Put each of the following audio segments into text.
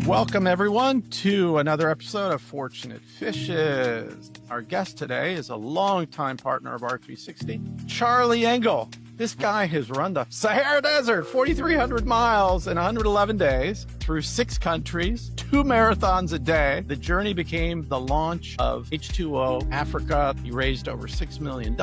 Welcome, everyone, to another episode of Fortunate Fishes. Our guest today is a longtime partner of R360, Charlie Engel. This guy has run the Sahara Desert, 4,300 miles in 111 days through 6 countries, 2 marathons a day. The journey became the launch of H2O Africa. He raised over $6 million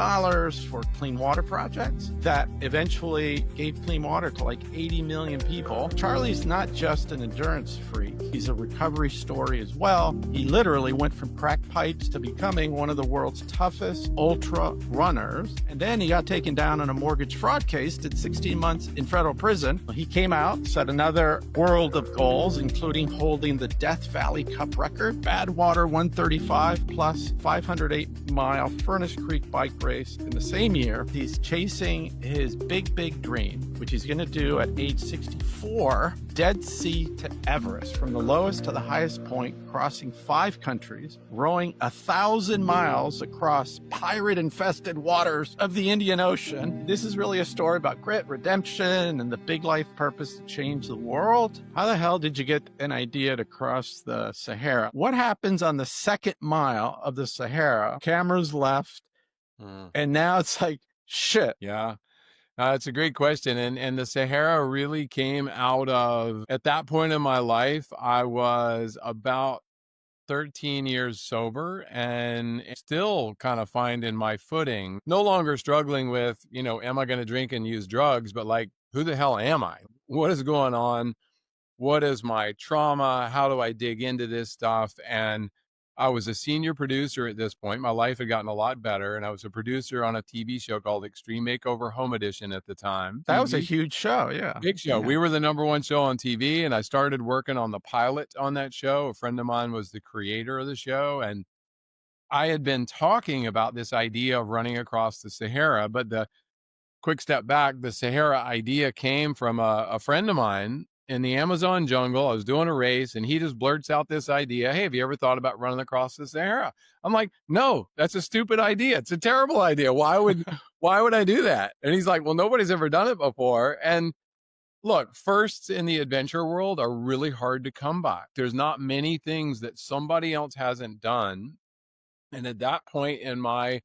for clean water projects that eventually gave clean water to like 80 million people. Charlie's not just an endurance freak. He's a recovery story as well. He literally went from crack pipes to becoming one of the world's toughest ultra runners. And then he got taken down on a mortgage fraud case, did 16 months in federal prison. He came out, set another world of goals, including holding the Death Valley Cup record, Badwater 135 plus 508-mile Furnace Creek bike race in the same year. He's chasing his big dream, which he's going to do at age 64, Dead Sea to Everest, from the lowest to the highest point, crossing 5 countries, rowing 1,000 miles across pirate-infested waters of the Indian Ocean. This is really a story about grit, redemption, and the big life purpose to change the world. How the hell did you get an idea to cross the Sahara? What happens on the second mile of the Sahara? Cameras left, and now it's like, shit. Yeah. It's a great question. And the Sahara really came out of, at that point in my life, I was about 13 years sober and still kind of finding my footing, no longer struggling with, am I going to drink and use drugs? But like, who the hell am I? What is going on? What is my trauma? How do I dig into this stuff? And I was a senior producer at this point. My life had gotten a lot better, and I was a producer on a TV show called Extreme Makeover Home Edition at the time. That was a huge show, yeah. Big show. Yeah. We were the #1 show on TV, and I started working on the pilot on that show. A friend of mine was the creator of the show, and I had been talking about this idea of running across the Sahara, but the quick step back, the Sahara idea came from a friend of mine in the Amazon jungle. I was doing a race and he just blurts out this idea. Hey, have you ever thought about running across the Sahara? I'm like, no, that's a stupid idea. It's a terrible idea. Why would I do that? And he's like, well, nobody's ever done it before. And look, firsts in the adventure world are really hard to come by. There's not many things that somebody else hasn't done. And at that point in my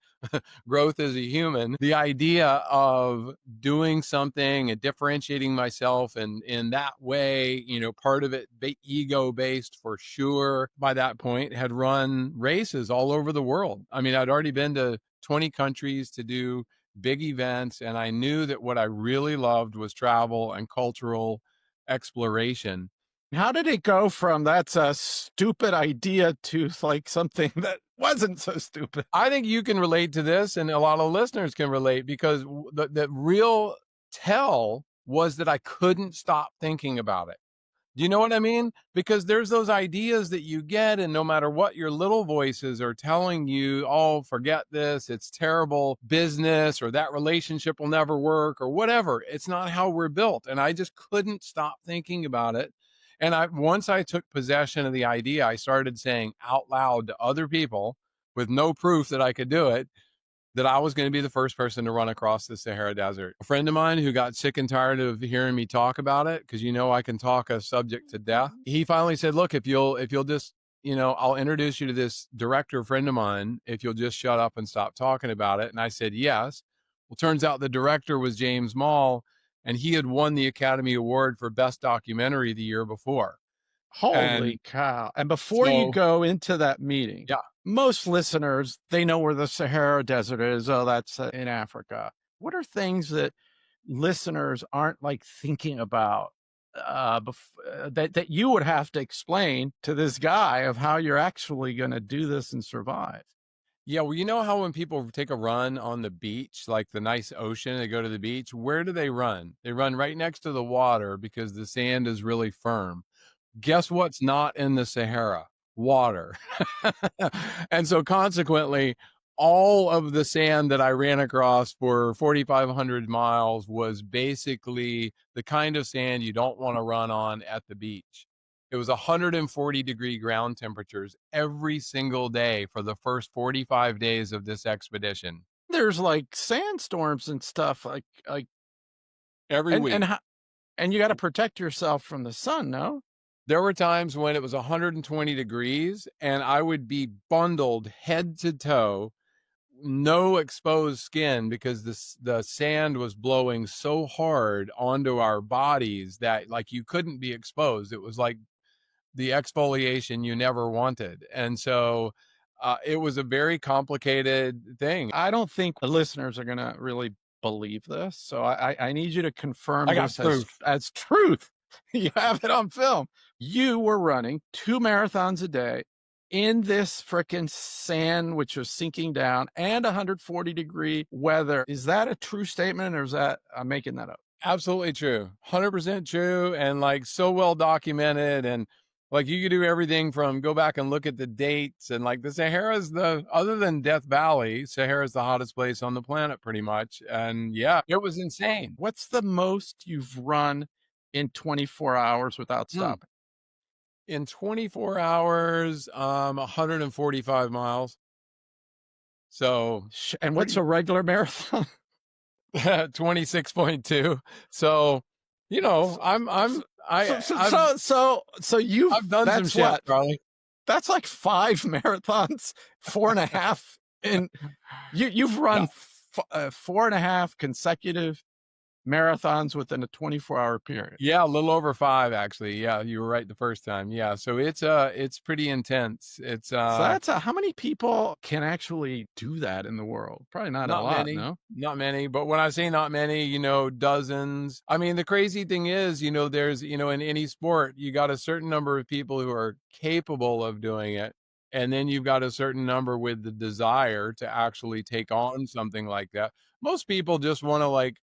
growth as a human, the idea of doing something and differentiating myself and in that way, part of it ego-based for sure, by that point had run races all over the world. I mean, I'd already been to 20 countries to do big events, and I knew that what I really loved was travel and cultural exploration. How did it go from that's a stupid idea to like something that wasn't so stupid? I think you can relate to this, and a lot of listeners can relate, because the real tell was that I couldn't stop thinking about it. Do you know what I mean? Because there's those ideas that you get, and no matter what your little voices are telling you, oh, forget this, it's terrible business, or that relationship will never work, or whatever. It's not how we're built. And I just couldn't stop thinking about it. And once I took possession of the idea, I started saying out loud to other people with no proof that I could do it, that I was going to be the first person to run across the Sahara Desert. A friend of mine who got sick and tired of hearing me talk about it, because I can talk a subject to death. He finally said, look, if you'll just, I'll introduce you to this director friend of mine if you'll just shut up and stop talking about it. And I said, yes. Well, turns out the director was James Mall, and he had won the Academy Award for Best Documentary the year before. Holy cow. And before you go into that meeting, yeah, most listeners, they know where the Sahara Desert is. Oh, that's in Africa. What are things that listeners aren't like thinking about that you would have to explain to this guy of how you're actually going to do this and survive? Yeah, well, you know how when people take a run on the beach, like the nice ocean, they go to the beach, where do they run? They run right next to the water because the sand is really firm. Guess what's not in the Sahara? Water. And so consequently, all of the sand that I ran across for 4,500 miles was basically the kind of sand you don't want to run on at the beach. It was 140-degree ground temperatures every single day for the first 45 days of this expedition. There's like sandstorms and stuff like every week. And you got to protect yourself from the sun, no? There were times when it was 120 degrees and I would be bundled head to toe, no exposed skin, because the sand was blowing so hard onto our bodies that like you couldn't be exposed. It was like the exfoliation you never wanted. And so it was a very complicated thing. I don't think the listeners are going to really believe this. So I need you to confirm I got this proof. as truth. You have it on film. You were running 2 marathons a day in this frickin' sand, which was sinking down, and 140-degree weather. Is that a true statement, or is that I'm making that up? Absolutely true. 100% true. And like so well documented. And like you could do everything from go back and look at the dates, and like the Sahara's other than Death Valley, Sahara's the hottest place on the planet pretty much. And yeah, it was insane. What's the most you've run in 24 hours without stopping? In 24 hours, 145 miles. So, And what's a regular marathon? 26.2. So, you know, I've done some shit, Charlie. That's like 5 marathons, 4.5, and you've run 4.5 consecutive marathons within a 24-hour period. Yeah, a little over 5 actually. Yeah, you were right the first time. Yeah, so it's pretty intense. It's so that's how many people can actually do that in the world? Probably not a lot, many, no? Not many. But when I say not many, you know, dozens. I mean, the crazy thing is, you know, there's, you know, in any sport, you got a certain number of people who are capable of doing it. And then you've got a certain number with the desire to actually take on something like that. Most people just want to like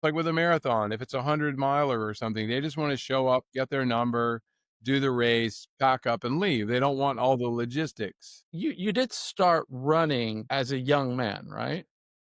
with a marathon, if it's 100-miler or something, they just want to show up, get their number, do the race, pack up and leave. They don't want all the logistics. You did start running as a young man, right?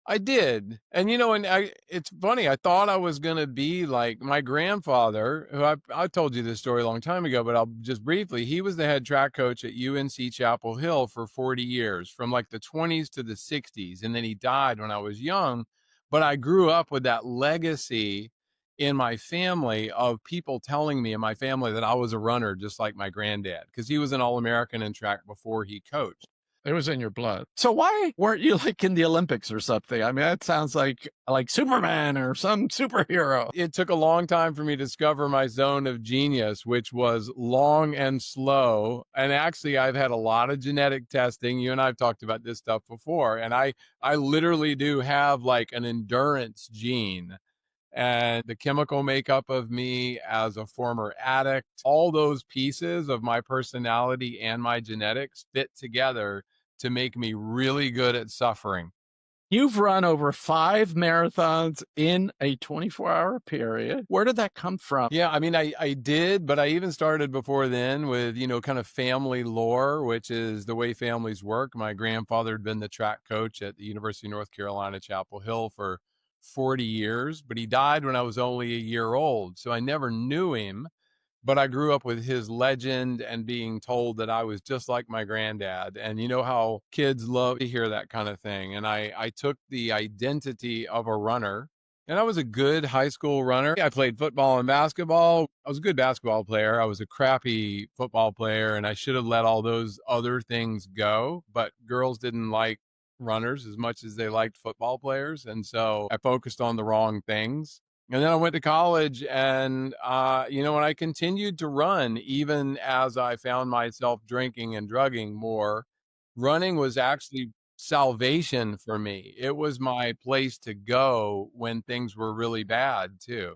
I did. And you know, it's funny, I thought I was going to be like my grandfather, who I told you this story a long time ago, but I'll just briefly, he was the head track coach at UNC Chapel Hill for 40 years, from like the 20s to the 60s. And then he died when I was young. But I grew up with that legacy in my family of people telling me in my family that I was a runner, just like my granddad, because he was an All-American in track before he coached. It was in your blood. So why weren't you like in the Olympics or something? I mean, that sounds like Superman or some superhero. It took a long time for me to discover my zone of genius, which was long and slow. And actually, I've had a lot of genetic testing. You and I have talked about this stuff before. And I literally do have like an endurance gene. And the chemical makeup of me as a former addict, all those pieces of my personality and my genetics fit together to make me really good at suffering. You've run over 5 marathons in a 24-hour period. Where did that come from? Yeah, I mean, I did, but I even started before then with, you know, kind of family lore, which is the way families work. My grandfather had been the track coach at the University of North Carolina, Chapel Hill for 40 years, but he died when I was only a year old. So I never knew him, but I grew up with his legend and being told that I was just like my granddad. And you know how kids love to hear that kind of thing. And I took the identity of a runner, and I was a good high school runner. I played football and basketball. I was a good basketball player. I was a crappy football player, and I should have let all those other things go. But girls didn't like runners as much as they liked football players. And so I focused on the wrong things. And then I went to college, and, you know, and I continued to run even as I found myself drinking and drugging more. Running was actually salvation for me. It was my place to go when things were really bad too.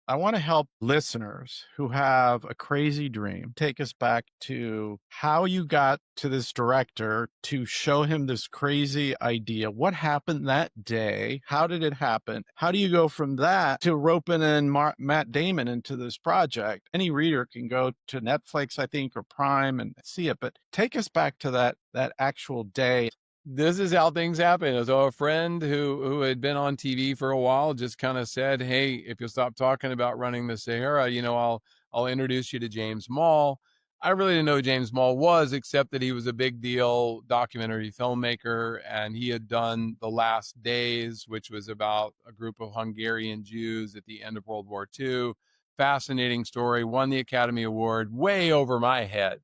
I want to help listeners who have a crazy dream. Take us back to how you got to this director to show him this crazy idea. What happened that day? How did it happen? How do you go from that to roping in Matt Damon into this project? Any reader can go to Netflix, I think, or Prime and see it. But take us back to that actual day. This is how things happen. So a friend who had been on TV for a while just kind of said, "Hey, if you'll stop talking about running the Sahara, you know, I'll introduce you to James Mall." I really didn't know who James Mall was, except that he was a big deal documentary filmmaker, and he had done The Last Days, which was about a group of Hungarian Jews at the end of World War II fascinating story, won the Academy Award, way over my head.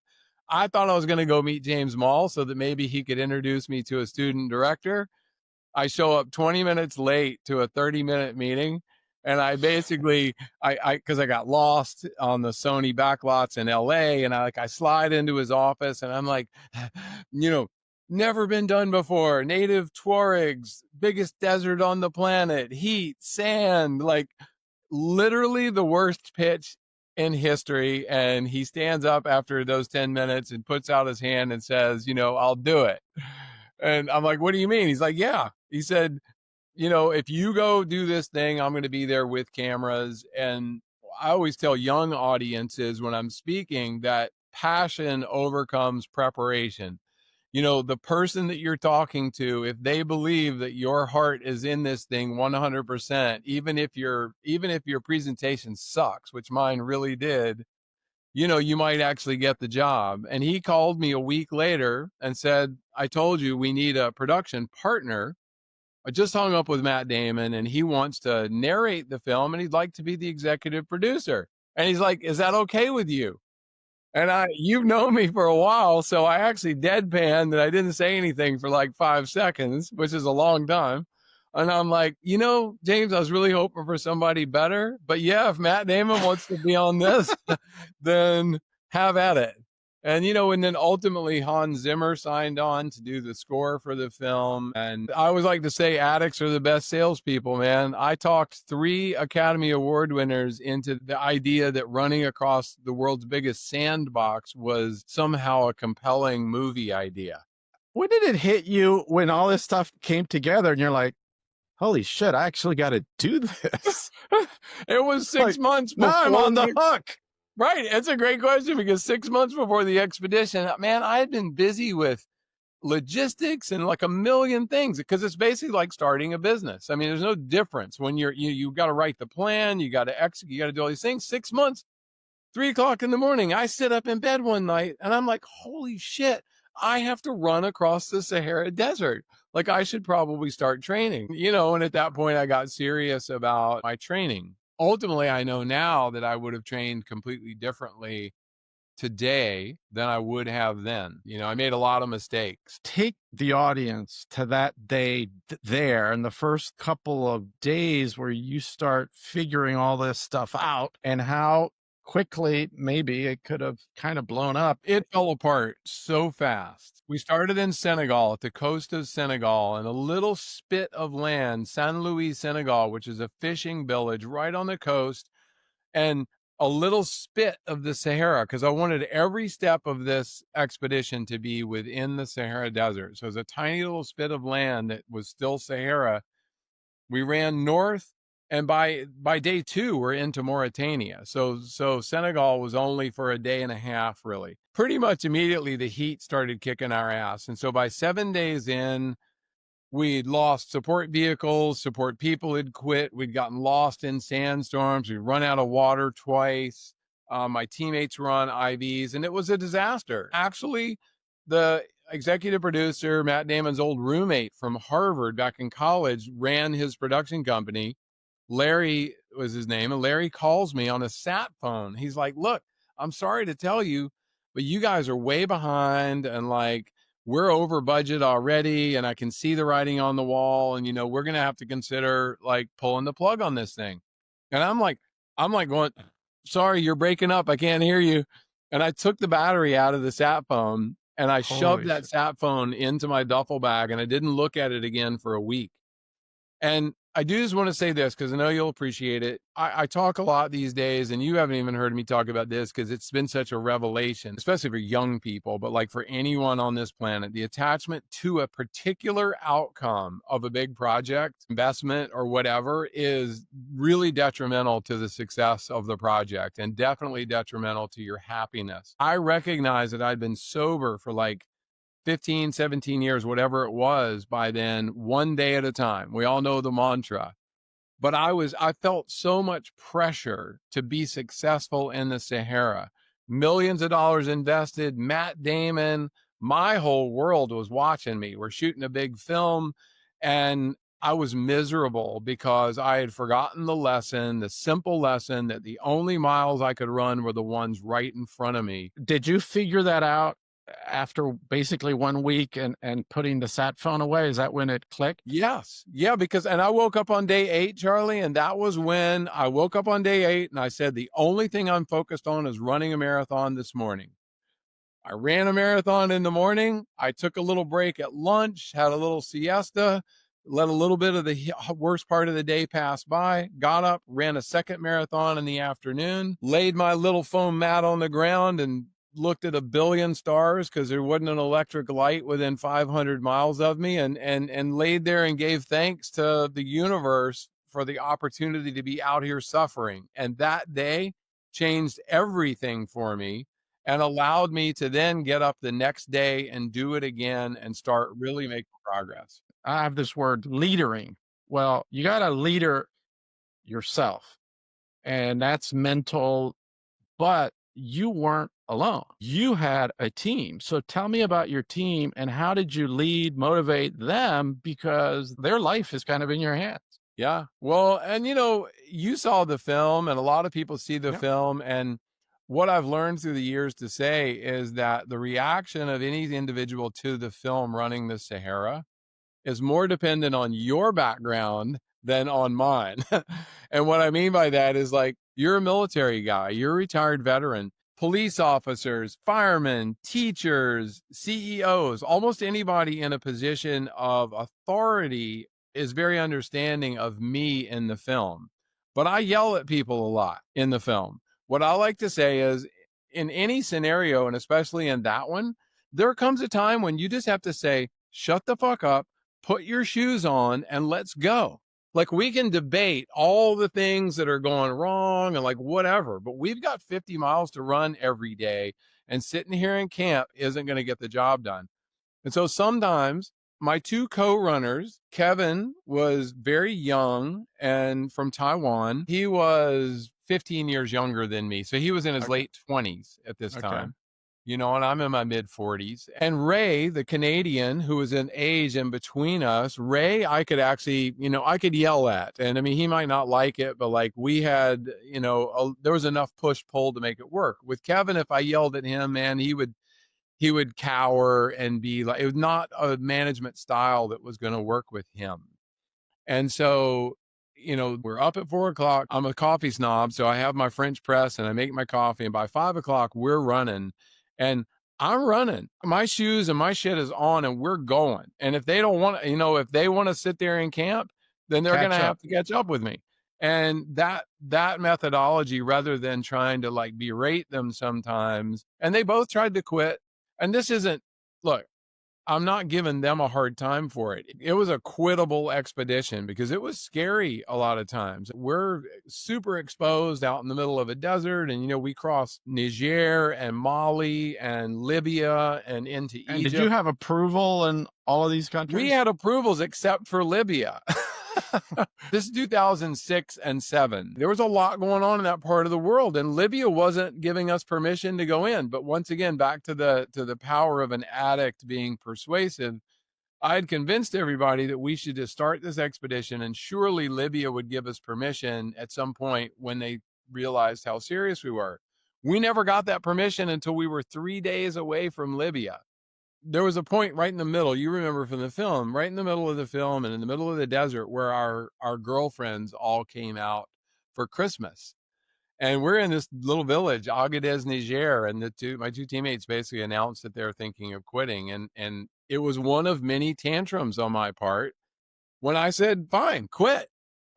I thought I was going to go meet James Mall so that maybe he could introduce me to a student director. I show up 20 minutes late to a 30-minute meeting. And I basically, cause I got lost on the Sony backlots in LA, and I slide into his office and I'm like, never been done before. Native Tuaregs, biggest desert on the planet, heat, sand, like literally the worst pitch in history. And he stands up after those 10 minutes and puts out his hand and says, I'll do it. And I'm like, what do you mean? He's like, yeah. He said, if you go do this thing, I'm going to be there with cameras. And I always tell young audiences when I'm speaking that passion overcomes preparation. The person that you're talking to, if they believe that your heart is in this thing 100%, even if your presentation sucks, which mine really did, you might actually get the job. And he called me a week later and said, I told you we need a production partner. I just hung up with Matt Damon and he wants to narrate the film and he'd like to be the executive producer. And he's like, is that okay with you? And you've known me for a while. So I actually deadpanned and I didn't say anything for like 5 seconds, which is a long time. And I'm like, James, I was really hoping for somebody better, but yeah, if Matt Damon wants to be on this, then have at it. And, and then ultimately Hans Zimmer signed on to do the score for the film. And I always like to say addicts are the best salespeople, man. I talked 3 Academy Award winners into the idea that running across the world's biggest sandbox was somehow a compelling movie idea. When did it hit you when all this stuff came together and you're like, holy shit, I actually got to do this? It was 6 months before. Now I'm on the hook. Right. It's a great question because 6 months before the expedition, man, I had been busy with logistics and like a million things because it's basically like starting a business. I mean, there's no difference when you got to write the plan, you got to execute, you got to do all these things. 6 months, 3:00 in the morning, I sit up in bed one night and I'm like, holy shit, I have to run across the Sahara Desert. Like I should probably start training, and at that point I got serious about my training. Ultimately, I know now that I would have trained completely differently today than I would have then. I made a lot of mistakes. Take the audience to that day there and the first couple of days where you start figuring all this stuff out and how quickly maybe it could have kind of blown up. It fell apart so fast. We started in Senegal, at the coast of Senegal, in a little spit of land, Saint Louis, Senegal, which is a fishing village right on the coast, and a little spit of the Sahara, because I wanted every step of this expedition to be within the Sahara Desert. So it was a tiny little spit of land that was still Sahara. We ran north, and by day 2, we're into Mauritania. So Senegal was only for a day and a half, really. Pretty much immediately, the heat started kicking our ass. And so by 7 days in, we'd lost support vehicles, support people had quit. We'd gotten lost in sandstorms. We'd run out of water twice. My teammates were on IVs, and it was a disaster. Actually, the executive producer, Matt Damon's old roommate from Harvard back in college, ran his production company. Larry was his name, and Larry calls me on a sat phone. He's like, look, I'm sorry to tell you, but you guys are way behind, and like, we're over budget already, and I can see the writing on the wall, and we're going to have to consider like pulling the plug on this thing. And I'm like going, sorry, you're breaking up. I can't hear you. And I took the battery out of the sat phone and I shoved that sat phone into my duffel bag, and I didn't look at it again for a week. And I do just want to say this because I know you'll appreciate it. I talk a lot these days, and you haven't even heard me talk about this because it's been such a revelation, especially for young people, but like for anyone on this planet, the attachment to a particular outcome of a big project, investment, or whatever is really detrimental to the success of the project and definitely detrimental to your happiness. I recognize that I'd been sober for like 15, 17 years, whatever it was by then, one day at a time. We all know the mantra. But I felt so much pressure to be successful in the Sahara. Millions of dollars invested, Matt Damon, my whole world was watching me. We're shooting a big film, and I was miserable because I had forgotten the lesson, the simple lesson that the only miles I could run were the ones right in front of me. Did you figure that out after basically 1 week and putting the sat phone away? Is that when it clicked? Yes. Yeah, because and I woke up on day 8, Charlie, and that was when I woke up on day 8 and I said the only thing I'm focused on is running a marathon this morning. I ran a marathon in the morning. I took a little break at lunch, had a little siesta, let a little bit of the worst part of the day pass by, got up, ran a second marathon in the afternoon, laid my little foam mat on the ground and looked at a billion stars because there wasn't an electric light within 500 miles of me, and laid there and gave thanks to the universe for the opportunity to be out here suffering. And that day changed everything for me and allowed me to then get up the next day and do it again and start really making progress. I have this word leadering. Well, you got to leader yourself, and that's mental, but you weren't alone. You had a team. So tell me about your team and how did you lead, motivate them because their life is kind of in your hands. Yeah. Well, and you saw the film and a lot of people see the Yep. film, and what I've learned through the years to say is that the reaction of any individual to the film Running the Sahara is more dependent on your background than on mine. And what I mean by that is like, you're a military guy, you're a retired veteran, police officers, firemen, teachers, CEOs, almost anybody in a position of authority is very understanding of me in the film. But I yell at people a lot in the film. What I like to say is, in any scenario, and especially in that one, there comes a time when you just have to say, shut the fuck up, put your shoes on, and let's go. Like, we can debate all the things that are going wrong and like whatever, but we've got 50 miles to run every day, and sitting here in camp isn't going to get the job done. And so sometimes my two co-runners, Kevin was very young and from Taiwan. He was 15 years younger than me. So he was in his late 20s at this time. And I'm in my mid 40s. And Ray, the Canadian, who was an age in between us, Ray, I could actually, I could yell at. And I mean, he might not like it, but like we had, there was enough push pull to make it work. With Kevin, if I yelled at him, man, he would cower and be like, it was not a management style that was going to work with him. And so, we're up at 4:00. I'm a coffee snob. So I have my French press and I make my coffee. And by 5:00, we're running. And I'm running. My shoes and my shit is on and we're going. And if they don't want to, if they want to sit there in camp, then they're going to have to catch up with me. And that methodology, rather than trying to like berate them sometimes, and they both tried to quit. And this isn't, look, I'm not giving them a hard time for it. It was a quittable expedition because it was scary a lot of times. We're super exposed out in the middle of a desert, and we crossed Niger and Mali and Libya and into Egypt. Did you have approval in all of these countries? We had approvals except for Libya. This is 2006 and 7. There was a lot going on in that part of the world, and Libya wasn't giving us permission to go in. But once again, back to the power of an addict being persuasive, I had convinced everybody that we should just start this expedition, and surely Libya would give us permission at some point when they realized how serious we were. We never got that permission until we were 3 days away from Libya. There was a point right in the middle, you remember from the film, right in the middle of the film and in the middle of the desert, where our girlfriends all came out for Christmas. And we're in this little village, Agadez, Niger, and my two teammates basically announced that they're thinking of quitting. And it was one of many tantrums on my part when I said, fine, quit.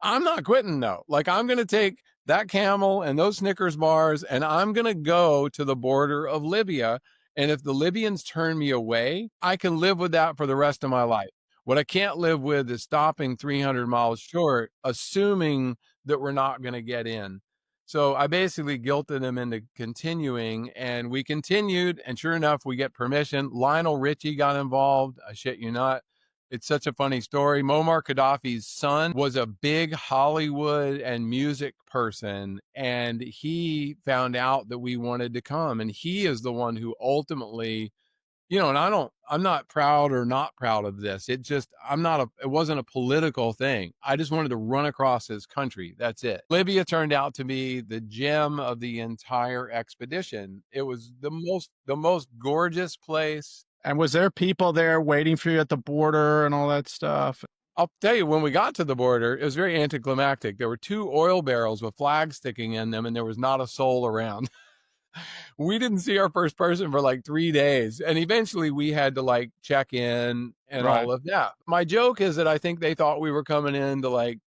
I'm not quitting though. Like, I'm going to take that camel and those Snickers bars and I'm going to go to the border of Libya. And if the Libyans turn me away, I can live with that for the rest of my life. What I can't live with is stopping 300 miles short, assuming that we're not going to get in. So I basically guilted them into continuing, and we continued. And sure enough, we get permission. Lionel Richie got involved. I shit you not. It's such a funny story. Muammar Gaddafi's son was a big Hollywood and music person, and he found out that we wanted to come. And he is the one who ultimately And I'm not proud or not proud of this. It wasn't a political thing. I just wanted to run across this country. That's it. Libya turned out to be the gem of the entire expedition. It was the most gorgeous place. And was there people there waiting for you at the border and all that stuff? I'll tell you, when we got to the border, it was very anticlimactic. There were 2 oil barrels with flags sticking in them, and there was not a soul around. We didn't see our first person for like 3 days. And eventually we had to like check in and Right. all of that. My joke is that I think they thought we were coming in to like,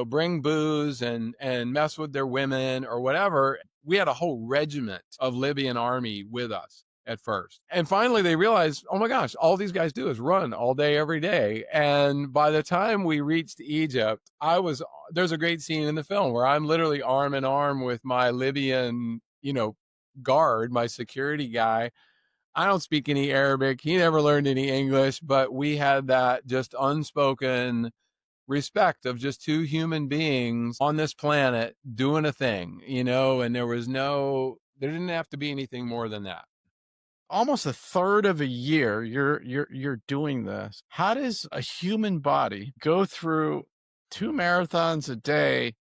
bring booze and mess with their women or whatever. We had a whole regiment of Libyan army with us at first. And finally they realized, oh my gosh, all these guys do is run all day, every day. And by the time we reached Egypt, there's a great scene in the film where I'm literally arm in arm with my Libyan, guard, my security guy. I don't speak any Arabic. He never learned any English, but we had that just unspoken respect of just 2 human beings on this planet doing a thing, and there didn't have to be anything more than that. Almost a third of a year you're doing this. How does a human body go through 2 marathons a day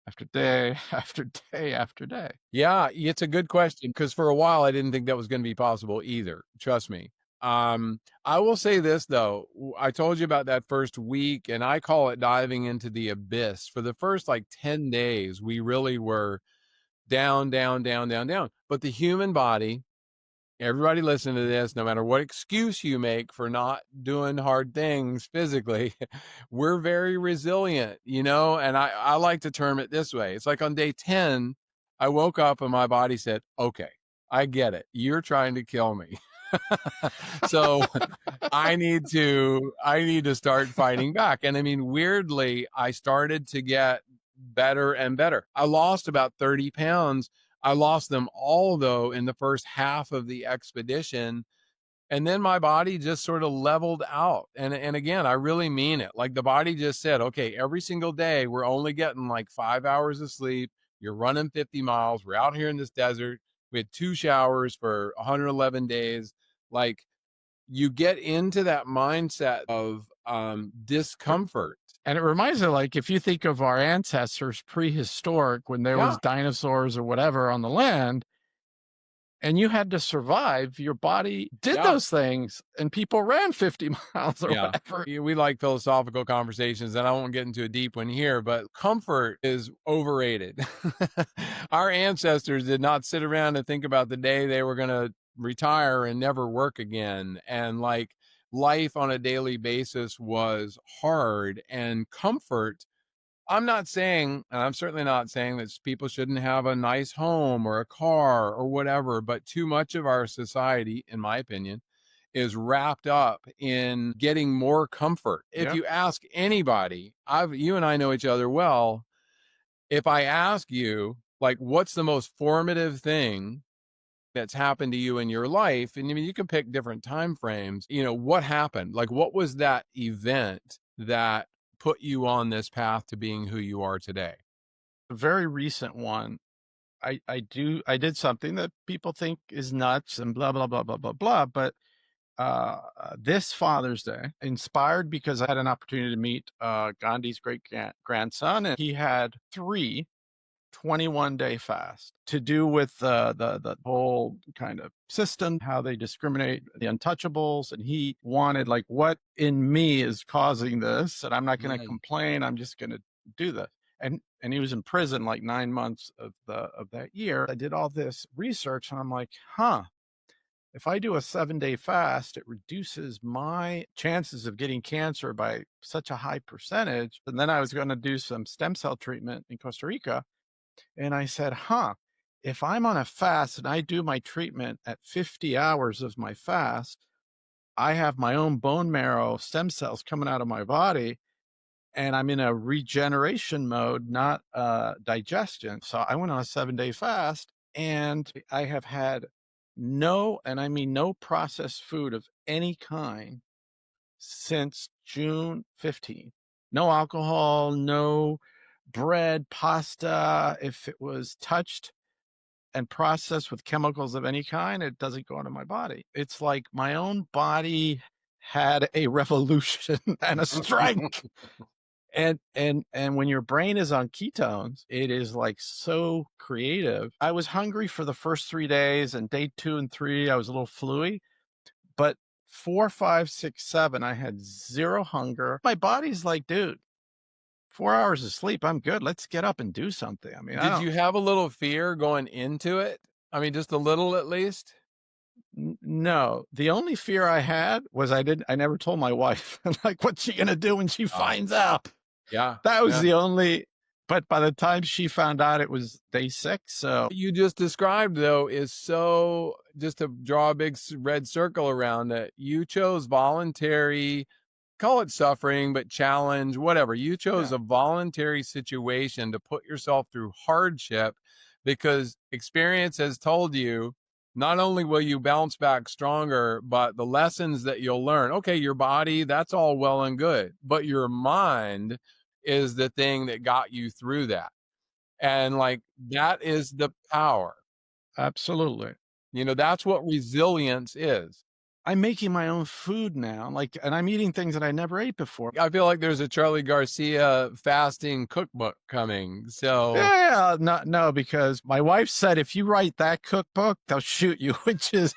after day after day after day? Yeah, it's a good question, because for a while I didn't think that was going to be possible either. Trust me. I will say this though. I told you about that first week, and I call it diving into the abyss. For the first like 10 days, we really were down, down, down, down, down. But the human body, everybody listen to this, no matter what excuse you make for not doing hard things physically, we're very resilient, and I like to term it this way. It's like on day 10, I woke up and my body said, okay, I get it. You're trying to kill me. So I need to start fighting back. And I mean, weirdly, I started to get better and better. I lost about 30 pounds. I lost them all, though, in the first half of the expedition. And then my body just sort of leveled out. And again, I really mean it. Like the body just said, okay, every single day, we're only getting like 5 hours of sleep. You're running 50 miles. We're out here in this desert. We had 2 showers for 111 days. Like, you get into that mindset of discomfort. And it reminds me, like, if you think of our ancestors prehistoric, when there was dinosaurs or whatever on the land, and you had to survive, your body did those things, and people ran 50 miles or whatever. We like philosophical conversations, and I won't get into a deep one here, but comfort is overrated. Our ancestors did not sit around and think about the day they were going to retire and never work again. And like, life on a daily basis was hard, and comfort. I'm not saying, and I'm certainly not saying that people shouldn't have a nice home or a car or whatever, but too much of our society, in my opinion, is wrapped up in getting more comfort. If you ask anybody, you and I know each other well. If I ask you, like, what's the most formative thing that's happened to you in your life, and I mean, you can pick different time frames, what happened? Like, what was that event that put you on this path to being who you are today? A very recent one. I did something that people think is nuts and blah, blah, blah, blah, blah, blah. But this Father's Day, inspired because I had an opportunity to meet Gandhi's great grandson, and he had 3 21-day fast to do with the whole kind of system, how they discriminate the untouchables. And he wanted, like, what in me is causing this? And I'm not going to complain. I'm just going to do this. And he was in prison like 9 months of that year. I did all this research, and I'm like, if I do a 7-day fast, it reduces my chances of getting cancer by such a high percentage. And then I was going to do some stem cell treatment in Costa Rica. And I said, if I'm on a fast and I do my treatment at 50 hours of my fast, I have my own bone marrow stem cells coming out of my body, and I'm in a regeneration mode, not digestion. So I went on a 7-day fast, and I have had no, and I mean no, processed food of any kind since June 15th. No alcohol, no bread, pasta. If it was touched and processed with chemicals of any kind, it doesn't go into my body. It's like my own body had a revolution and a strike. And when your brain is on ketones, it is like so creative. I was hungry for the first 3 days, and day 2 and 3, I was a little fluey. But 4, 5, 6, 7, I had zero hunger. My body's like, dude, 4 hours of sleep, I'm good. Let's get up and do something. I mean, I Did don't. you have a little fear going into it? I mean, just a little at least? No, the only fear I had was I never told my wife. Like, what's she gonna do when she finds out? Yeah. That was Yeah. the only. But by the time she found out, it was day 6. So What you just described, though, is so, just to draw a big red circle around it, you chose voluntary, call it suffering, but challenge, whatever. You chose yeah, a voluntary situation to put yourself through hardship because experience has told you not only will you bounce back stronger, but the lessons that you'll learn. Okay, your body, that's all well and good, but your mind is the thing that got you through that. And like that is the power. absolutely. That's what resilience is. I'm making my own food now, like, and I'm eating things that I never ate before. I feel like there's a Charlie Garcia fasting cookbook coming. So Yeah, no, because my wife said if you write that cookbook, they'll shoot you, which is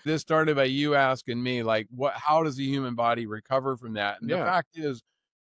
this started by you asking me, like, how does the human body recover from that? And the yeah. fact is,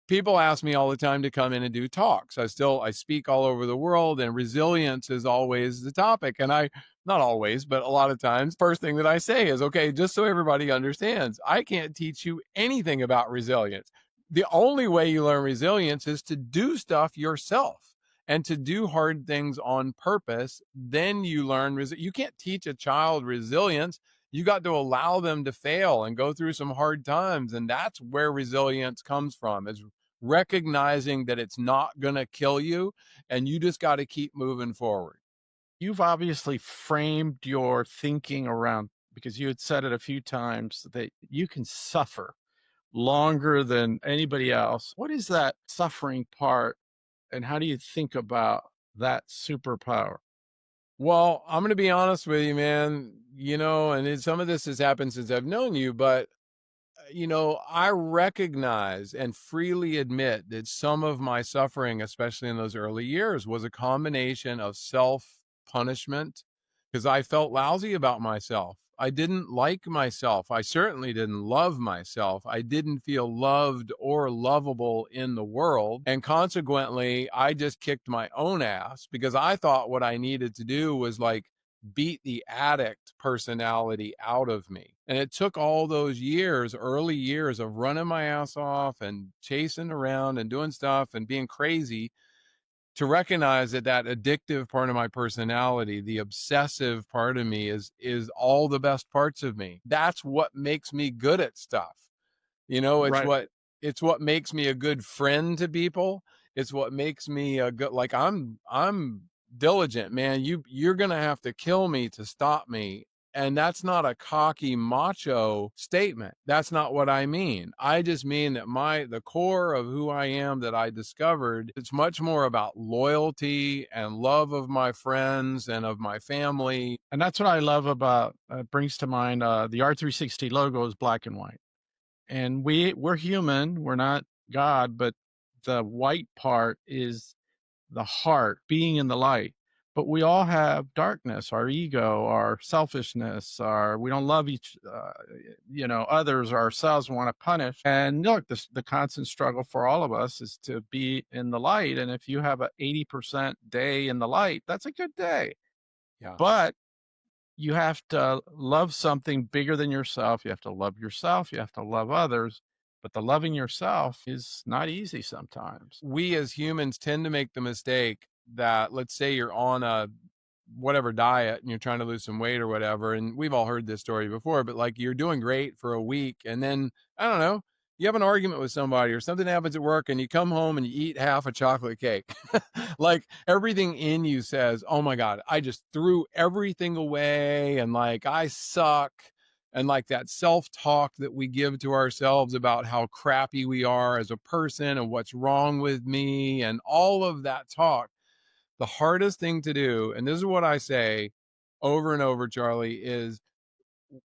people ask me all the time to come in and do talks. I speak all over the world, and resilience is always the topic. And not always, but a lot of times, first thing that I say is, okay, just so everybody understands, I can't teach you anything about resilience. The only way you learn resilience is to do stuff yourself and to do hard things on purpose. Then you learn, you can't teach a child resilience. You got to allow them to fail and go through some hard times. And that's where resilience comes from, is recognizing that it's not going to kill you and you just got to keep moving forward. You've obviously framed your thinking around, because you had said it a few times, that you can suffer longer than anybody else. What is that suffering part, and how do you think about that superpower? Well, I'm going to be honest with you, man, and some of this has happened since I've known you, but I recognize and freely admit that some of my suffering, especially in those early years, was a combination of self-punishment because I felt lousy about myself. I didn't like myself. I certainly didn't love myself. I didn't feel loved or lovable in the world. And consequently, I just kicked my own ass because I thought what I needed to do was like beat the addict personality out of me. And it took all those years, early years of running my ass off and chasing around and doing stuff and being crazy to recognize that addictive part of my personality, the obsessive part of me is all the best parts of me. That's what makes me good at stuff. Right. It's what makes me a good friend to people. It's what makes me a good, like I'm diligent, man. You're going to have to kill me to stop me. And that's not a cocky macho statement. That's not what I mean. I just mean that the core of who I am that I discovered, it's much more about loyalty and love of my friends and of my family. And that's what I love about, brings to mind, the R360 logo is black and white. And we're human, we're not God, but the white part is the heart, being in the light. But we all have darkness, our ego, our selfishness, we don't love others or ourselves, we want to punish. And look, the constant struggle for all of us is to be in the light. And if you have an 80% day in the light, that's a good day. Yeah. But you have to love something bigger than yourself. You have to love yourself. You have to love others. But the loving yourself is not easy sometimes. We as humans tend to make the mistake that, let's say you're on a whatever diet and you're trying to lose some weight or whatever. And we've all heard this story before, but like you're doing great for a week. And then, I don't know, you have an argument with somebody or something happens at work and you come home and you eat half a chocolate cake. Like everything in you says, oh my God, I just threw everything away and like I suck. And like that self-talk that we give to ourselves about how crappy we are as a person and what's wrong with me and all of that talk. the hardest thing to do, and this is what I say over and over, Charlie, is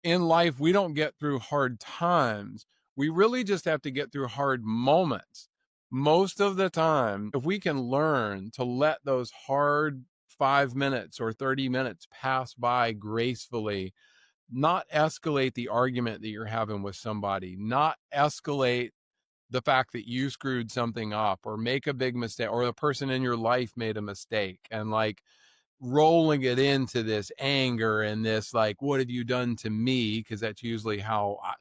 in life, we don't get through hard times. We really just have to get through hard moments. Most of the time, if we can learn to let those hard 5 minutes or 30 minutes pass by gracefully, not escalate the argument that you're having with somebody, not escalate the fact that you screwed something up or make a big mistake, or the person in your life made a mistake, and like rolling it into this anger and this like, what have you done to me? Because that's usually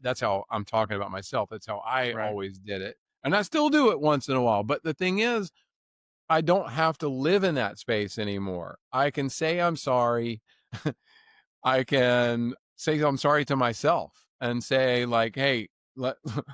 that's how I'm talking about myself. That's how I Right. always did it, and I still do it once in a while. But the thing is, I don't have to live in that space anymore. I can say I'm sorry. I can say I'm sorry to myself and say like, hey,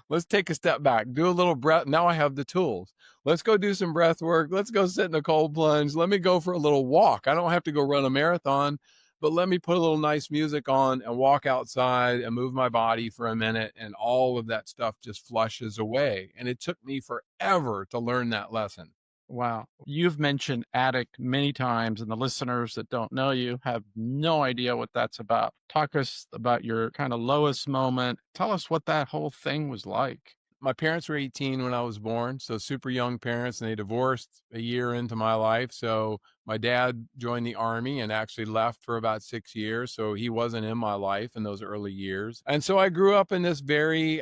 let's take a step back, do a little breath. Now I have the tools. Let's go do some breath work. Let's go sit in a cold plunge. Let me go for a little walk. I don't have to go run a marathon, but let me put a little nice music on and walk outside and move my body for a minute. And all of that stuff just flushes away. And it took me forever to learn that lesson. Wow. You've mentioned addict many times, and the listeners that don't know you have no idea what that's about. Talk us about your kind of lowest moment. Tell us what that whole thing was like. My parents were 18 when I was born, so super young parents, and they divorced a year into my life. So my dad joined the Army and actually left for about 6 years. So he wasn't in my life in those early years. And so I grew up in this very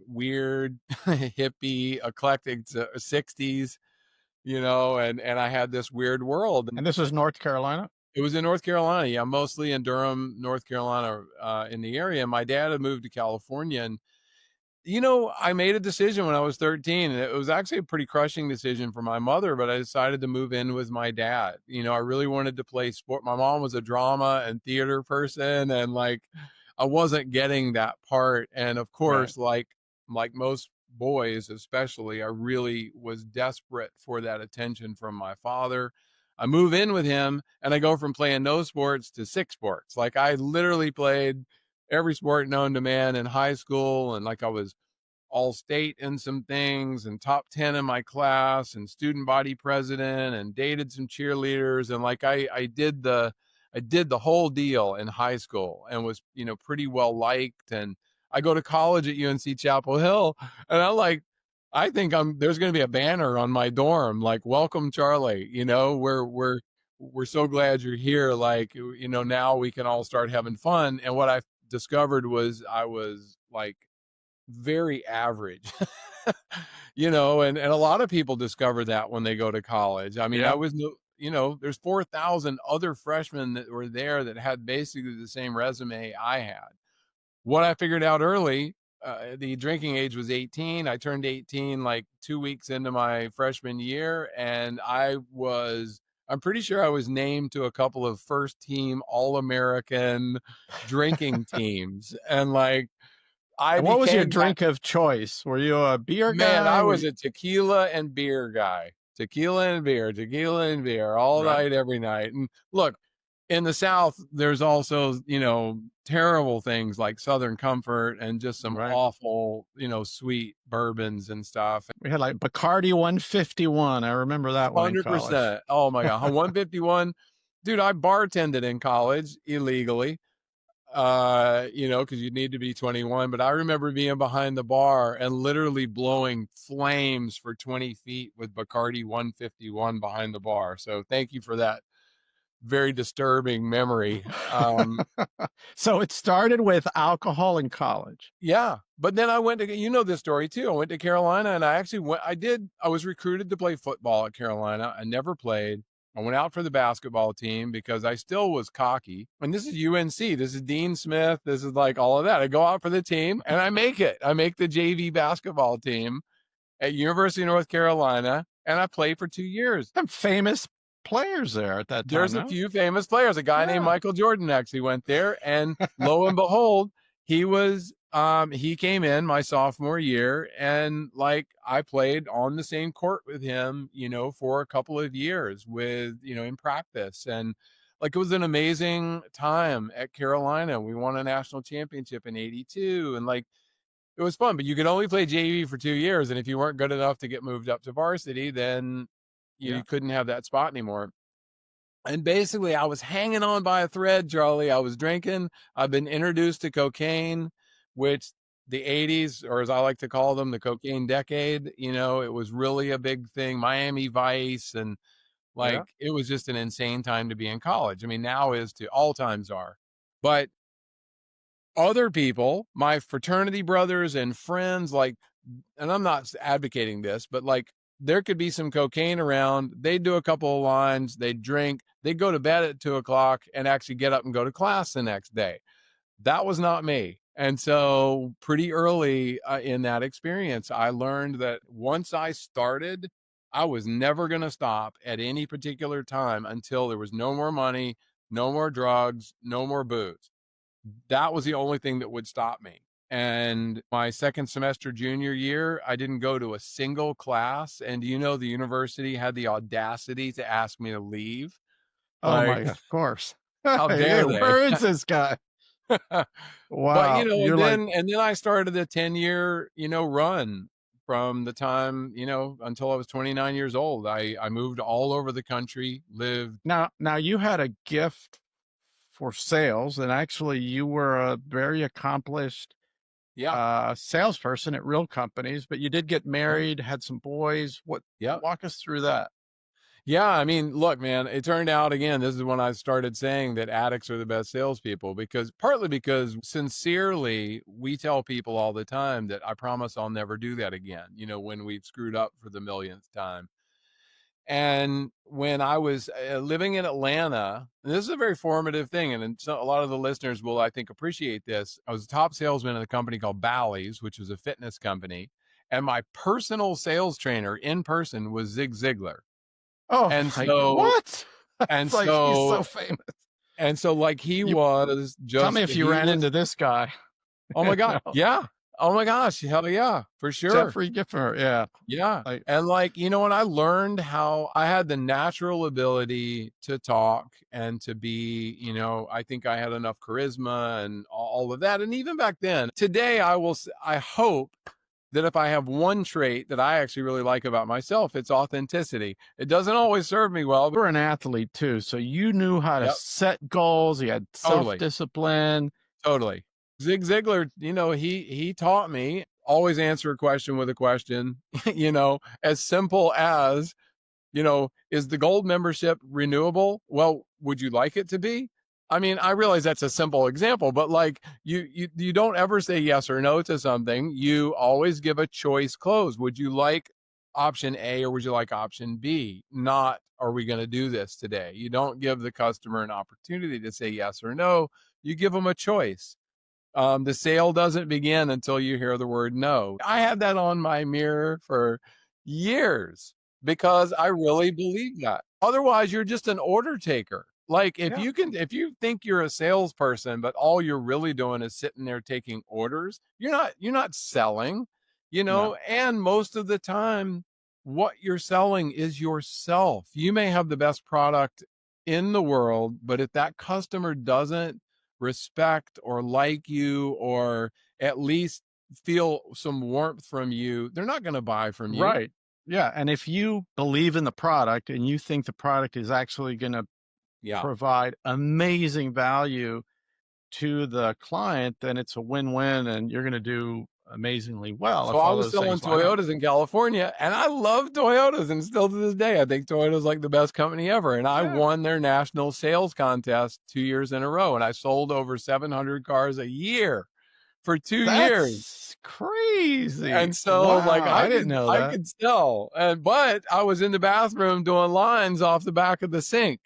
weird, hippie, eclectic 60s, and I had this weird world. And this is North Carolina? It was in North Carolina. Yeah, mostly in Durham, North Carolina, in the area. My dad had moved to California, and I made a decision when I was 13, and it was actually a pretty crushing decision for my mother, but I decided to move in with my dad. I really wanted to play sport. My mom was a drama and theater person, and like I wasn't getting that part. And of course, like most boys, especially, I really was desperate for that attention from my father. I move in with him, and I go from playing no sports to 6 sports. Like I literally played every sport known to man in high school, and like I was all state in some things and top 10 in my class and student body president and dated some cheerleaders, and like I did the whole deal in high school and was pretty well liked. And I go to college at UNC Chapel Hill, and I think there's going to be a banner on my dorm like, welcome Charlie, we're so glad you're here, like now we can all start having fun. And what I discovered was I was like very average. And a lot of people discover that when they go to college. I mean, I was there's 4,000 other freshmen that were there that had basically the same resume I had. What I figured out early, the drinking age was 18. I turned 18 like 2 weeks into my freshman year, and I'm pretty sure I was named to a couple of first team All-American drinking teams. And like, what was your drink of choice? Were you a beer guy? Man, I was a tequila and beer guy. Tequila and beer all night, every night. And look, in the South, there's also, terrible things like Southern Comfort and just some awful, sweet bourbons and stuff. We had like Bacardi 151. I remember that one. 100%. Oh my God. 151. Dude, I bartended in college illegally. Because you need to be 21. But I remember being behind the bar and literally blowing flames for 20 feet with Bacardi 151 behind the bar. So thank you for that very disturbing memory. So it started with alcohol in college. Yeah. But then I went to, this story too. I went to Carolina, and I actually I was recruited to play football at Carolina. I never played. I went out for the basketball team because I still was cocky. And this is UNC. This is Dean Smith. This is like all of that. I go out for the team and I make it. I make the JV basketball team at University of North Carolina, and I played for 2 years. Some famous players there at that time. There's a few famous players. A guy named Michael Jordan actually went there, and lo and behold, he came in my sophomore year, and like I played on the same court with him, for a couple of years with, in practice. And like, it was an amazing time at Carolina. We won a national championship in '82, and like, it was fun, but you could only play JV for 2 years. And if you weren't good enough to get moved up to varsity, then you couldn't have that spot anymore. And basically, I was hanging on by a thread, Charlie. I was drinking. I've been introduced to cocaine, which the 80s, or as I like to call them, the cocaine decade, it was really a big thing. Miami Vice, and Yeah. like, it was just an insane time to be in college. I mean, now is to all times are. But other people, my fraternity brothers and friends, like, and I'm not advocating this, but like, there could be some cocaine around. They'd do a couple of lines, they'd drink, they'd go to bed at 2 o'clock and actually get up and go to class the next day. That was not me. And so pretty early in that experience, I learned that once I started, I was never going to stop at any particular time until there was no more money, no more drugs, no more booze. That was the only thing that would stop me. And my second semester junior year, I didn't go to a single class. And the university had the audacity to ask me to leave. Oh my Like, God, of course. how Hey, dare they? where is this guy? But Wow. and You're like, then I started a 10-year, run from the time, until I was 29 years old. I moved all over the country, lived. now you had a gift for sales, and actually you were a very accomplished Yeah. salesperson at real companies, but you did get married, had some boys. Yeah. Walk us through that. Yeah, I mean, look, man, it turned out, again, this is when I started saying that addicts are the best salespeople, partly because sincerely, we tell people all the time that I promise I'll never do that again, when we've screwed up for the millionth time. And when I was living in Atlanta, and this is a very formative thing, and so a lot of the listeners will, I think, appreciate this. I was a top salesman at a company called Bally's, which was a fitness company. And my personal sales trainer in person was Zig Ziglar. Oh, And like so, what? and It's like he's so so, famous. and so, like, he You was tell me just, if you he ran was, into this guy. oh my God. No, Yeah. Oh my gosh. Hell yeah, for sure. Jeffrey Giffer. Yeah. Yeah. Like, And like, when I learned how I had the natural ability to talk and to be, I think I had enough charisma and all of that. And even back then, today, I hope that if I have one trait that I actually really like about myself, it's authenticity. It doesn't always serve me well, you but were an athlete too, so you knew how to yep, set goals. You had totally. self-discipline. Totally. Zig Ziglar, he taught me always answer a question with a question, as simple as, is the gold membership renewable? Well, would you like it to be? I mean, I realize that's a simple example, but like, you don't ever say yes or no to something. You always give a choice closed. Would you like option A or would you like option B? Not, are we going to do this today? You don't give the customer an opportunity to say yes or no. You give them a choice. The sale doesn't begin until you hear the word no. I had that on my mirror for years because I really believe that. Otherwise, you're just an order taker. Like, Yeah. if you think you're a salesperson, but all you're really doing is sitting there taking orders, you're not selling, No. and most of the time, what you're selling is yourself. You may have the best product in the world, but if that customer doesn't respect or like you, or at least feel some warmth from you, they're not going to buy from you. Right. Yeah. And if you believe in the product and you think the product is actually going to Yeah. provide amazing value to the client, then it's a win-win and you're going to do amazingly well. So If I all was those selling things line up. Toyotas in California, and I love Toyotas, and still to this day, I think Toyota's like the best company ever. And I Yeah. won their national sales contest 2 years in a row, and I sold over 700 cars a year for 2 years. That's crazy. And so, Wow, like, I didn't know I that. could sell, but I was in the bathroom doing lines off the back of the sink.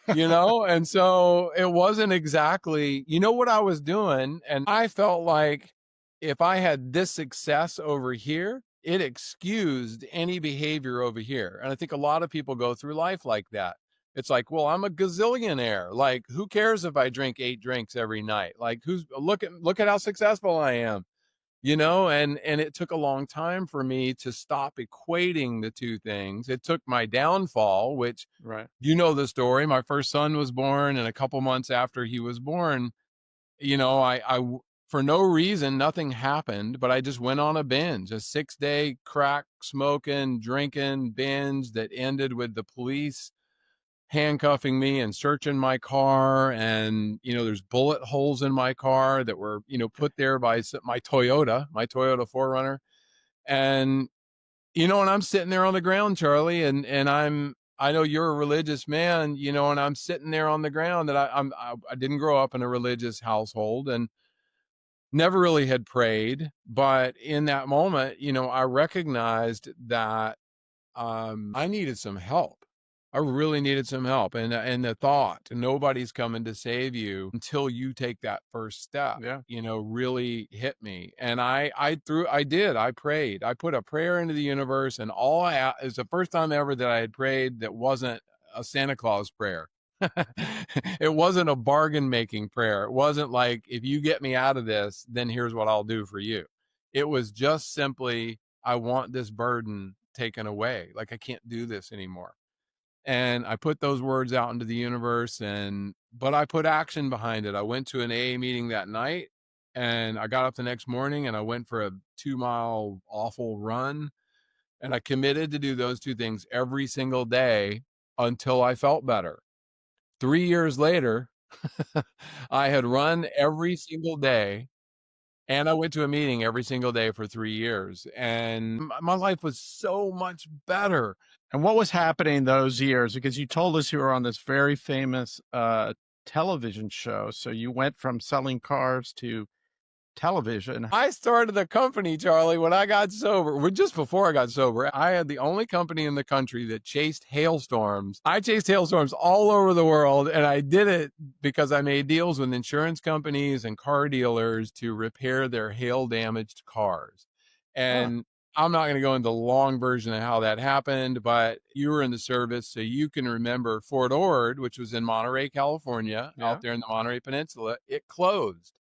And so it wasn't exactly, what I was doing. And I felt like if I had this success over here, it excused any behavior over here. And I think a lot of people go through life like that. It's like, well, I'm a gazillionaire. Like, who cares if I drink 8 drinks every night? Like, look at how successful I am. And it took a long time for me to stop equating the two things. It took my downfall, which, Right. the story. My first son was born, and a couple months after he was born, I for no reason, nothing happened, but I just went on a binge, a 6-day crack smoking, drinking binge that ended with the police handcuffing me and searching my car. And, there's bullet holes in my car that were, put there by my Toyota 4Runner. And, and I'm sitting there on the ground, Charlie, and I know you're a religious man, and I'm sitting there on the ground, and I didn't grow up in a religious household and never really had prayed. But in that moment, I recognized that I needed some help. I really needed some help. And the thought, nobody's coming to save you until you take that first step, Yeah. really hit me. And I prayed. I put a prayer into the universe, and it was the first time ever that I had prayed that wasn't a Santa Claus prayer. It wasn't a bargain making prayer. It wasn't like, if you get me out of this, then here's what I'll do for you. It was just simply, I want this burden taken away. Like, I can't do this anymore. And I put those words out into the universe, but I put action behind it. I went to an AA meeting that night, and I got up the next morning and I went for a 2-mile awful run. And I committed to do those two things every single day until I felt better. 3 years later, I had run every single day, and I went to a meeting every single day for 3 years, and my life was so much better. And what was happening those years? Because you told us you were on this very famous television show. So you went from selling cars to television. I started a company, Charlie, when I got sober. Well, just before I got sober, I had the only company in the country that chased hailstorms. I chased hailstorms all over the world, and I did it because I made deals with insurance companies and car dealers to repair their hail-damaged cars. And I'm not going to go into the long version of how that happened, but you were in the service, so you can remember Fort Ord, which was in Monterey, California, out there in the Monterey Peninsula. It closed.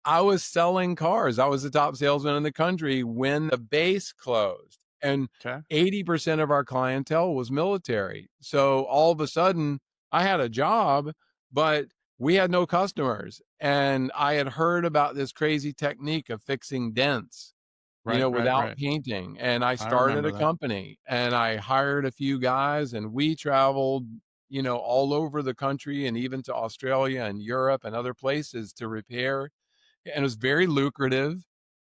I was selling cars. I was the top salesman in the country when the base closed. And 80% of our clientele was military. So all of a sudden, I had a job, but we had no customers. And I had heard about this crazy technique of fixing dents, without painting. And I started a company, and I hired a few guys, and we traveled, all over the country and even to Australia and Europe and other places to repair. And it was very lucrative,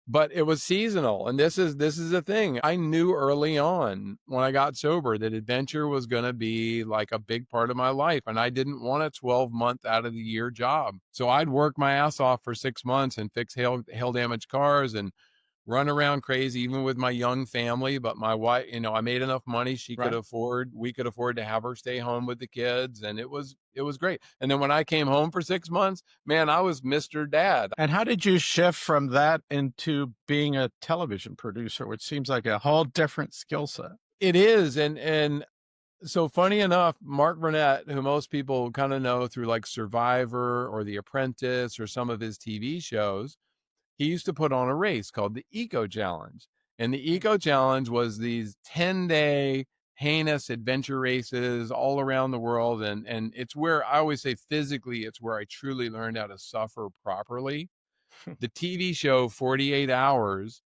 but it was seasonal. And this is the thing. I knew early on when I got sober that adventure was going to be like a big part of my life. And I didn't want a 12-month out of the year job. So I'd work my ass off for 6 months and fix hail damaged cars and run around crazy, even with my young family. But my wife, I made enough money. We could afford to have her stay home with the kids. And it was great. And then when I came home for 6 months, man, I was Mr. Dad. And how did you shift from that into being a television producer, which seems like a whole different skill set? It is. And so funny enough, Mark Burnett, who most people kind of know through like Survivor or The Apprentice or some of his TV shows, he used to put on a race called the Eco Challenge. And the Eco Challenge was these 10-day heinous adventure races all around the world. And it's where I always say physically, it's where I truly learned how to suffer properly. The TV show 48 Hours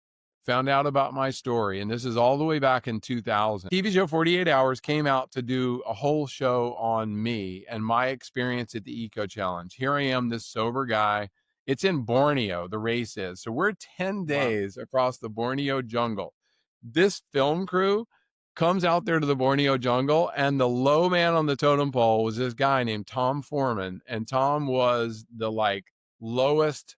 found out about my story. And this is all the way back in 2000. TV show 48 Hours came out to do a whole show on me and my experience at the Eco Challenge. Here I am, this sober guy. It's in Borneo, the race is. So we're 10 days across the Borneo jungle. This film crew comes out there to the Borneo jungle, and the low man on the totem pole was this guy named Tom Foreman. And Tom was the lowest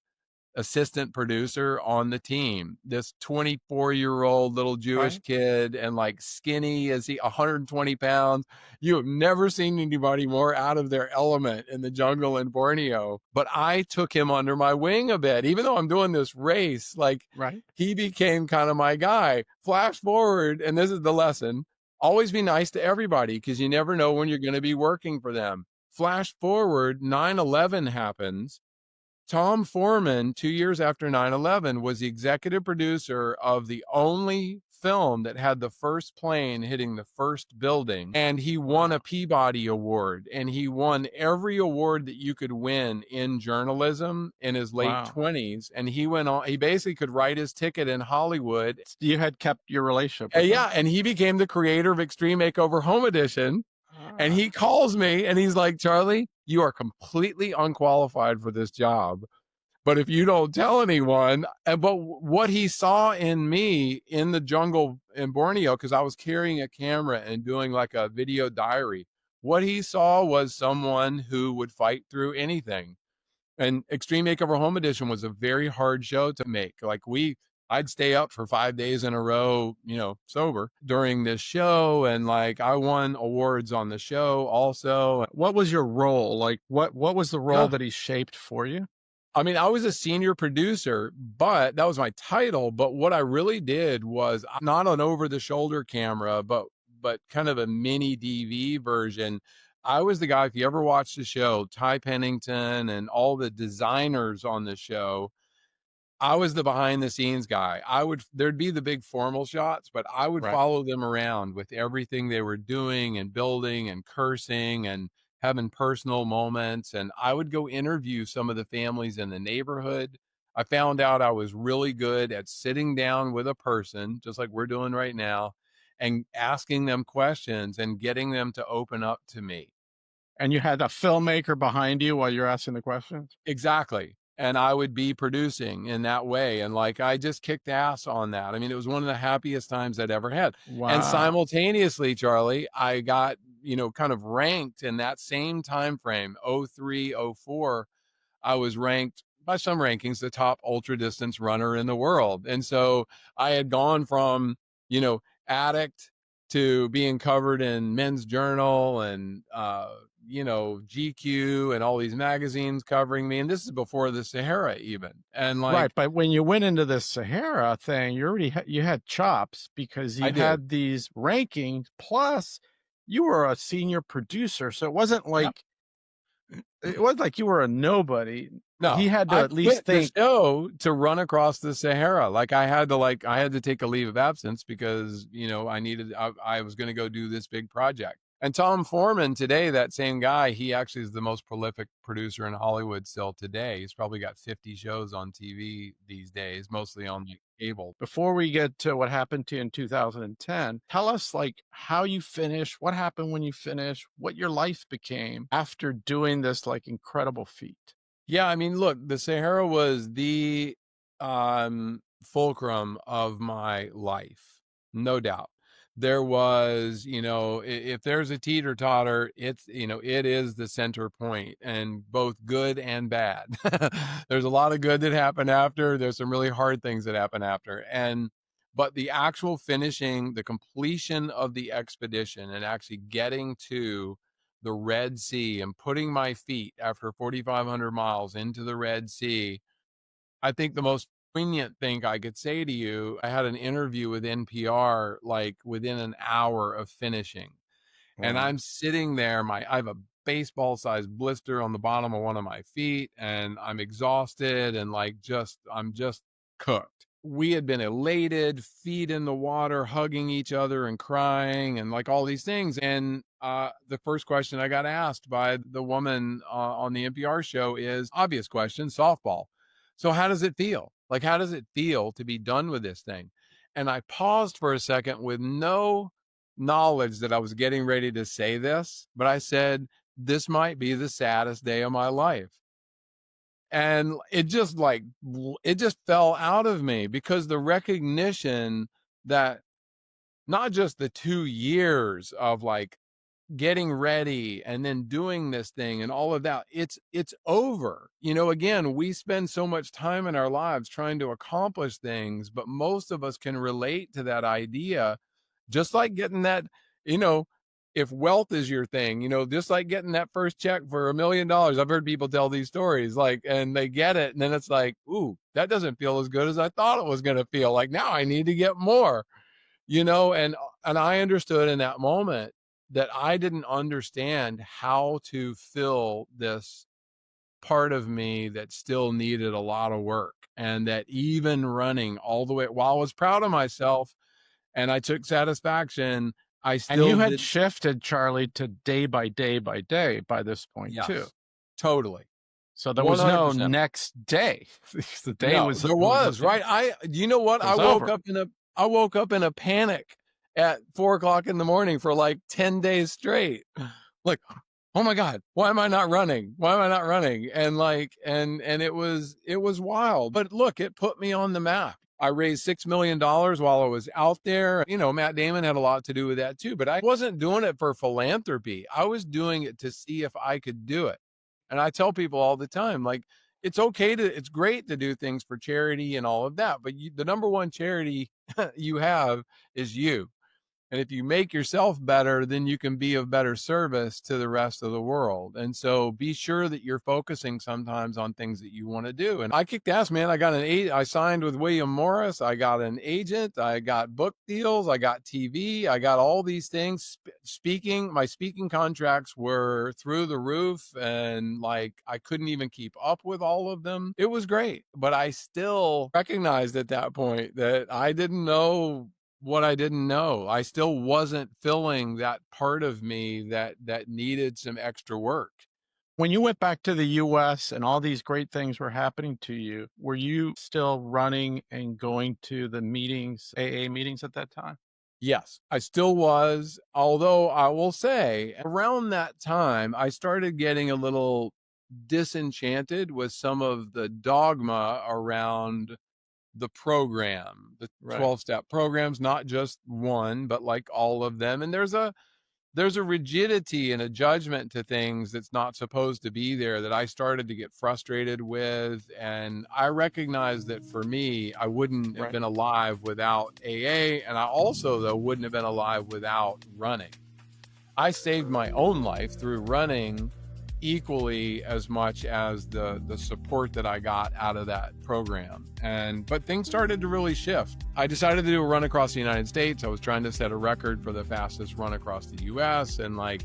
assistant producer on the team. This 24-year-old little Jewish kid, and skinny as 120 pounds. You have never seen anybody more out of their element in the jungle in Borneo. But I took him under my wing a bit, even though I'm doing this race. He became kind of my guy. Flash forward, and this is the lesson: always be nice to everybody, because you never know when you're going to be working for them. Flash forward, 9/11 happens. Tom Foreman, 2 years after 9/11, was the executive producer of the only film that had the first plane hitting the first building. And he won a Peabody Award, and he won every award that you could win in journalism in his late 20s. And he went on, he basically could write his ticket in Hollywood. You had kept your relationship. Yeah. And he became the creator of Extreme Makeover Home Edition. And he calls me and he's like, Charlie, you are completely unqualified for this job. But if you don't tell anyone, but what he saw in me in the jungle in Borneo, because I was carrying a camera and doing like a video diary, what he saw was someone who would fight through anything. And Extreme Makeover Home Edition was a very hard show to make. Like I'd stay up for 5 days in a row, sober during this show. And like I won awards on the show also. What was your role? Like what was the role Yeah. that he shaped for you? I mean, I was a senior producer, but that was my title. But what I really did was not an over-the-shoulder camera, but kind of a mini DV version. I was the guy, if you ever watched the show, Ty Pennington and all the designers on the show, I was the behind the scenes guy. There'd be the big formal shots, but I would follow them around with everything they were doing and building and cursing and having personal moments. And I would go interview some of the families in the neighborhood. I found out I was really good at sitting down with a person, just like we're doing right now, and asking them questions and getting them to open up to me. And you had a filmmaker behind you while you're asking the questions? Exactly. And I would be producing in that way. And like, I just kicked ass on that. I mean, it was one of the happiest times I'd ever had. Wow. And simultaneously, Charlie, I got, kind of ranked in that same time frame, 03, 04, I was ranked by some rankings, the top ultra distance runner in the world. And so I had gone from, addict to being covered in Men's Journal and, GQ and all these magazines covering me. And this is before the Sahara even. And like, right. But when you went into the Sahara thing, you already you had chops because you had these rankings. Plus you were a senior producer. So it wasn't like, it wasn't like you were a nobody. No, he had to at least think the show to run across the Sahara. Like I had to take a leave of absence because, I was going to go do this big project. And Tom Foreman today, that same guy, he actually is the most prolific producer in Hollywood still today. He's probably got 50 shows on TV these days, mostly on cable. Before we get to what happened to you in 2010, tell us like how you finished, what happened when you finished, what your life became after doing this like incredible feat. Yeah, I mean, look, the Sahara was the fulcrum of my life, no doubt. There was, if there's a teeter-totter, it is the center point, and both good and bad. There's a lot of good that happened after. There's some really hard things that happen after. But the actual finishing, the completion of the expedition and actually getting to the Red Sea and putting my feet after 4,500 miles into the Red Sea, I think the most poignant thing I could say to you, I had an interview with NPR like within an hour of finishing. Wow. And I'm sitting there, I have a baseball sized blister on the bottom of one of my feet, and I'm exhausted and I'm just cooked. We had been elated, feet in the water, hugging each other and crying and like all these things. And the first question I got asked by the woman on the NPR show is obvious question, softball. So how does it feel? Like, how does it feel to be done with this thing? And I paused for a second with no knowledge that I was getting ready to say this, but I said, this might be the saddest day of my life. And it just fell out of me because the recognition that not just the 2 years of like getting ready and then doing this thing and all of that, it's over. Again, we spend so much time in our lives trying to accomplish things, but most of us can relate to that idea, just like getting that, if wealth is your thing, just like getting that first check for $1 million. I've heard people tell these stories and they get it. And then it's like, ooh, that doesn't feel as good as I thought it was going to feel. Like now I need to get more, and I understood in that moment that I didn't understand how to fill this part of me that still needed a lot of work. And that even running all the way, while I was proud of myself and I took satisfaction, I still. And you had shifted, Charlie, to day by day by this point, yes, too. Totally. So there was 100%. No next day. The day no, was. There was, right? You know what? I woke up in a panic at 4:00 in the morning for like 10 days straight. like, oh my God, why am I not running? Why am I not running? And like, and it was wild. But look, it put me on the map. I raised $6 million while I was out there. You know, Matt Damon had a lot to do with that too, but I wasn't doing it for philanthropy. I was doing it to see if I could do it. And I tell people all the time, like, it's great to do things for charity and all of that, but the number one charity you have is you. And if you make yourself better, then you can be of better service to the rest of the world. And so be sure that you're focusing sometimes on things that you want to do. And I kicked ass, man. I signed with William Morris. I got an agent. I got book deals. I got TV. I got all these things. My speaking contracts were through the roof. And like, I couldn't even keep up with all of them. It was great. But I still recognized at that point that I didn't know what I didn't know. I still wasn't filling that part of me that needed some extra work. When you went back to the US and all these great things were happening to you, were you still running and going to the meetings, AA meetings at that time? Yes, I still was. Although I will say around that time, I started getting a little disenchanted with some of the dogma around the program, the 12-step programs, not just one, but like all of them. And there's a rigidity and a judgment to things that's not supposed to be there that I started to get frustrated with. And I recognized that for me, I wouldn't have been alive without AA. And I also, though, wouldn't have been alive without running. I saved my own life through running equally as much as the support that I got out of that program. But things started to really shift. I decided to do a run across the United States. I was trying to set a record for the fastest run across the US, and like,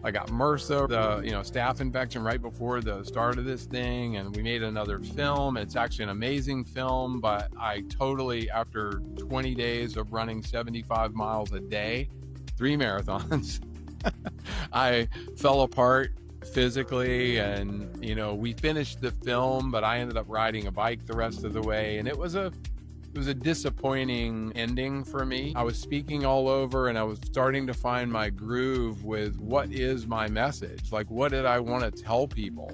I got MRSA, the staph infection right before the start of this thing, and we made another film. It's actually an amazing film, but I totally, after 20 days of running 75 miles a day, 3 marathons, I fell apart physically. And we finished the film, but I ended up riding a bike the rest of the way, and it was a disappointing ending for me. I was speaking all over, and I was starting to find my groove with what is my message, like what did I want to tell people.